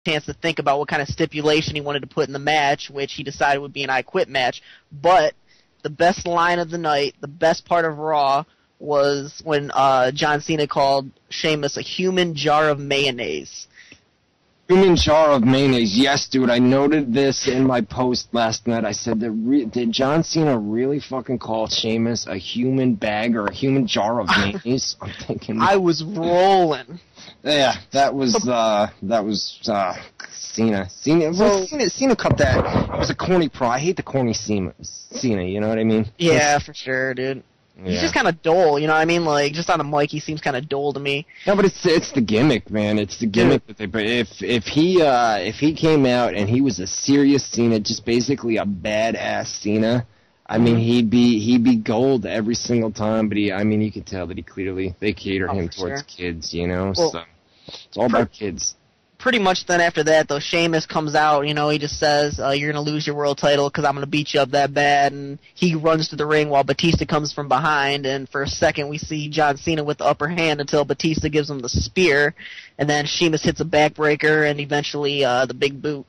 chance to think about what kind of stipulation he wanted to put in the match, which he decided would be an I Quit match. But the best line of the night, the best part of Raw, was when John Cena called Sheamus a human jar of mayonnaise. Human jar of mayonnaise. Yes, dude, I noted this in my post last night. I said, did John Cena really fucking call Sheamus a human bag or a human jar of mayonnaise? I'm thinking... I was rolling. Yeah, that was Cena. Cena cut that. It was a corny pro. I hate the corny Cena, you know what I mean? Yeah, for sure, dude. Yeah. He's just kind of dull, you know what I mean? Like, just on a mic, he seems kind of dull to me. No, but it's the gimmick, man. It's the gimmick that they. But if he came out and he was a serious Cena, just basically a badass Cena, I mean, he'd be gold every single time. But you could tell that they cater him towards kids, you know. Well, so it's all about kids. Pretty much then after that, though, Sheamus comes out, you know, he just says, you're going to lose your world title because I'm going to beat you up that bad, and he runs to the ring while Batista comes from behind, and for a second we see John Cena with the upper hand until Batista gives him the spear, and then Sheamus hits a backbreaker, and eventually the big boot.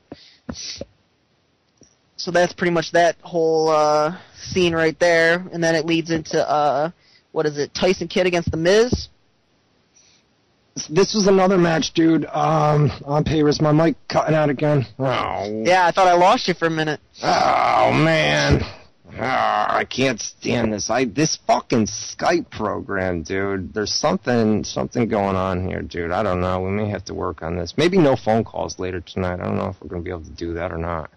So that's pretty much that whole scene right there, and then it leads into, Tyson Kidd against The Miz? This was another match, dude. On paper, is my mic cutting out again? Oh. Yeah, I thought I lost you for a minute. Oh, man. I can't stand this. This fucking Skype program, dude. There's something going on here, dude. I don't know. We may have to work on this. Maybe no phone calls later tonight. I don't know if we're going to be able to do that or not.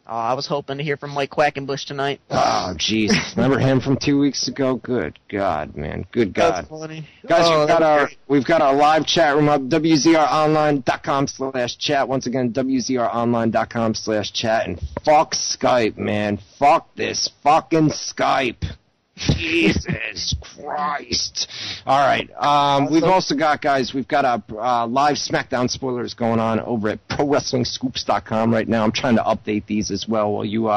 I was hoping to hear from Mike Quackenbush tonight. Oh, Jesus. Remember him from 2 weeks ago? Good God, man. Good God. That's funny. Guys, we've got our live chat room up, WZROnline.com/chat. Once again, WZROnline.com/chat. And fuck Skype, man. Fuck this fucking Skype. Jesus Christ. All right. We've also got, guys, we've got a live SmackDown spoilers going on over at ProWrestlingScoops.com right now. I'm trying to update these as well while you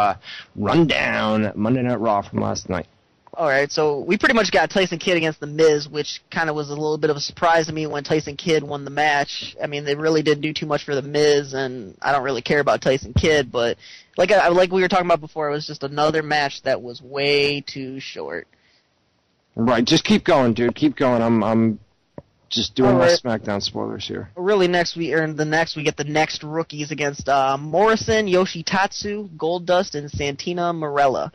run down Monday Night Raw from last night. All right, so we pretty much got Tyson Kidd against The Miz, which kind of was a little bit of a surprise to me when Tyson Kidd won the match. I mean, they really didn't do too much for The Miz, and I don't really care about Tyson Kidd, but like we were talking about before, it was just another match that was way too short. Right, just keep going, dude. Keep going. I'm just doing my SmackDown spoilers here. Really, we get the next rookies against Morrison, Yoshitatsu, Goldust, and Santina Marella.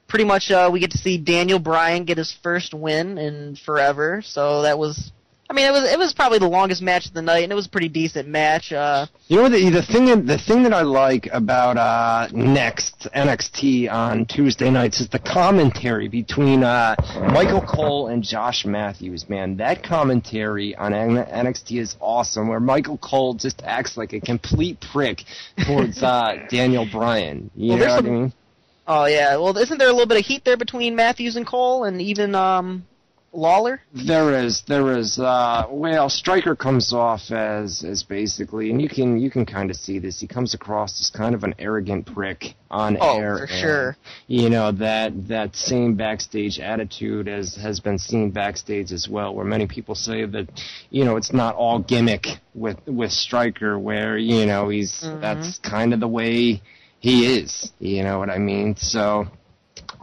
Pretty much, we get to see Daniel Bryan get his first win in forever. So that was, it was probably the longest match of the night, and it was a pretty decent match. You know, the thing that I like about next NXT on Tuesday nights is the commentary between Michael Cole and Josh Matthews. Man, that commentary on NXT is awesome. Where Michael Cole just acts like a complete prick towards Daniel Bryan. You know what I mean? Oh, yeah. Well, isn't there a little bit of heat there between Matthews and Cole and even Lawler? There is. Well, Stryker comes off as basically, and you can kind of see this. He comes across as kind of an arrogant prick on air. Oh, for sure. You know, that same backstage attitude has been seen backstage as well, where many people say that, you know, it's not all gimmick with Stryker, where, you know, that's kind of the way he is, you know what I mean? So,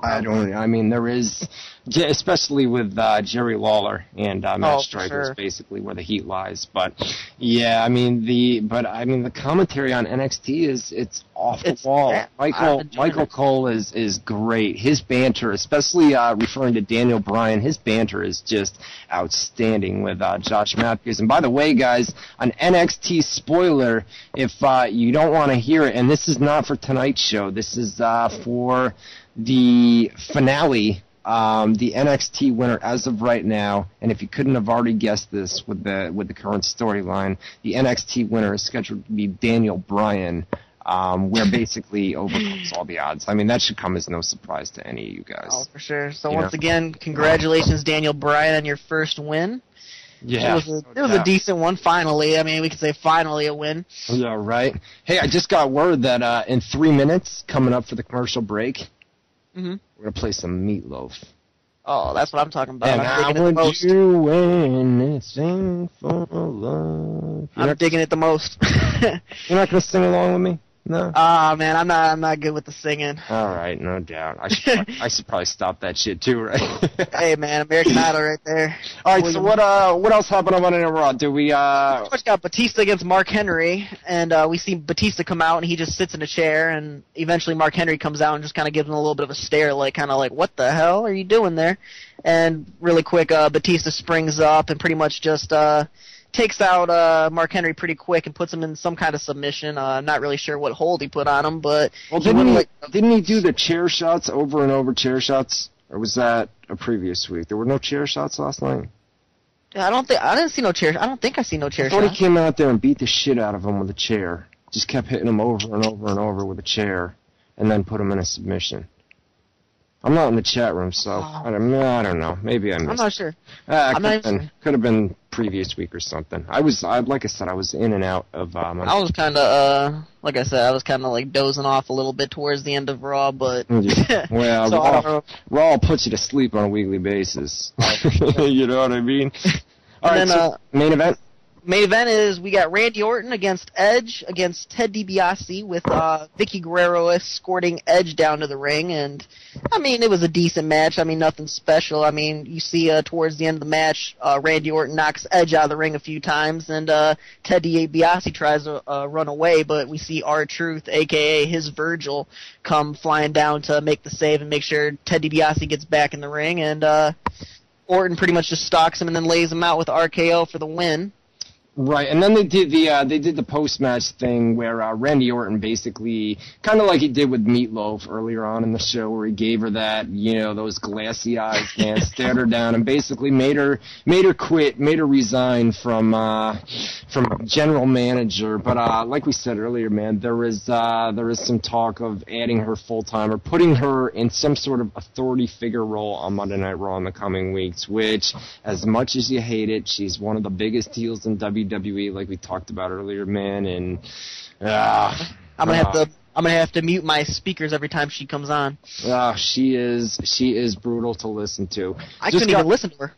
there is, especially with Jerry Lawler and Matt Stryker is basically where the heat lies. But, yeah, the commentary on NXT it's off the wall. Michael Cole is great. His banter, especially referring to Daniel Bryan, his banter is just outstanding with Josh Matthews. And by the way, guys, an NXT spoiler, if you don't want to hear it, and this is not for tonight's show, this is for the finale, the NXT winner as of right now, and if you couldn't have already guessed this with the current storyline, the NXT winner is scheduled to be Daniel Bryan, where basically overcomes all the odds. I mean, that should come as no surprise to any of you guys. Oh, for sure. So once again, congratulations, Daniel Bryan, on your first win. Yeah. It was a decent one, finally. I mean, we could say finally a win. Yeah, right. Hey, I just got word that in 3 minutes, coming up for the commercial break, we're going to play some Meatloaf. Oh, that's what I'm talking about. And I'm digging I it the would most. do anything for love. I'm digging it the most. You're not going to sing along with me? No? Ah, man, I'm not good with the singing. All right, no doubt. I should probably stop that shit too, right? Hey, man, American Idol right there. All right, so what else happened on Monday Night Raw? Do we pretty much got Batista against Mark Henry, and we see Batista come out, and he just sits in a chair, and eventually Mark Henry comes out and just kind of gives him a little bit of a stare, like kind of like, what the hell are you doing there? And really quick, Batista springs up and pretty much just takes out Mark Henry pretty quick and puts him in some kind of submission. I'm not really sure what hold he put on him, but didn't he do the chair shots over and over chair shots, or was that a previous week? There were no chair shots last night. I didn't see no chair. I don't think I see no chair I thought shots. he came out there and beat the shit out of him with a chair. Just kept hitting him over and over and over with a chair, and then put him in a submission. I'm not in the chat room, so I don't know. Maybe I missed. I'm not sure. Could have been previous week or something. Like I said, I was in and out of. I was kind of, like I said, I was kind of like dozing off a little bit towards the end of Raw, but well, so Raw puts you to sleep on a weekly basis. You know what I mean? All right, so main event. Main event is we got Randy Orton against Edge against Ted DiBiase with Vicky Guerrero escorting Edge down to the ring, and I mean it was a decent match. I mean nothing special. I mean you see towards the end of the match, Randy Orton knocks Edge out of the ring a few times, and Ted DiBiase tries to run away, but we see R-Truth, aka his Virgil, come flying down to make the save and make sure Ted DiBiase gets back in the ring, and Orton pretty much just stalks him and then lays him out with RKO for the win. Right, and then they did the post-match thing where Randy Orton basically, kind of like he did with Meatloaf earlier on in the show, where he gave her that, those glassy eyes, man, stared her down, and basically made her quit, made her resign from general manager. But like we said earlier, man, there is some talk of adding her full-time or putting her in some sort of authority figure role on Monday Night Raw in the coming weeks. Which, as much as you hate it, she's one of the biggest heels in WWE, like we talked about earlier, man, and I'm gonna have to mute my speakers every time she comes on. She is brutal to listen to. I couldn't even listen to her.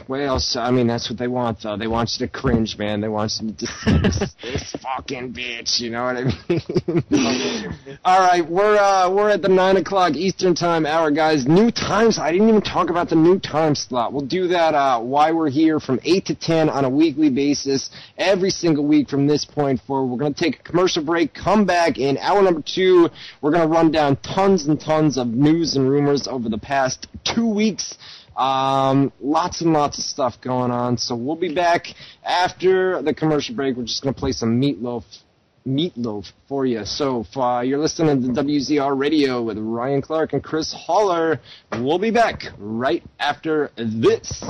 Well, I mean that's what they want, though. They want you to cringe, man. They want you to say this fucking bitch. You know what I mean? All right, we're at the 9 o'clock Eastern Time hour, guys. New times. I didn't even talk about the new time slot. We'll do that while we're here from 8 to 10 on a weekly basis every single week from this point forward. We're going to take a commercial break, come back in hour number 2. We're going to run down tons and tons of news and rumors over the past 2 weeks. Lots and lots of stuff going on. So we'll be back after the commercial break. We're just going to play some Meatloaf for you. So you're listening to WZR Radio with Ryan Clark and Chris Haller. We'll be back right after this.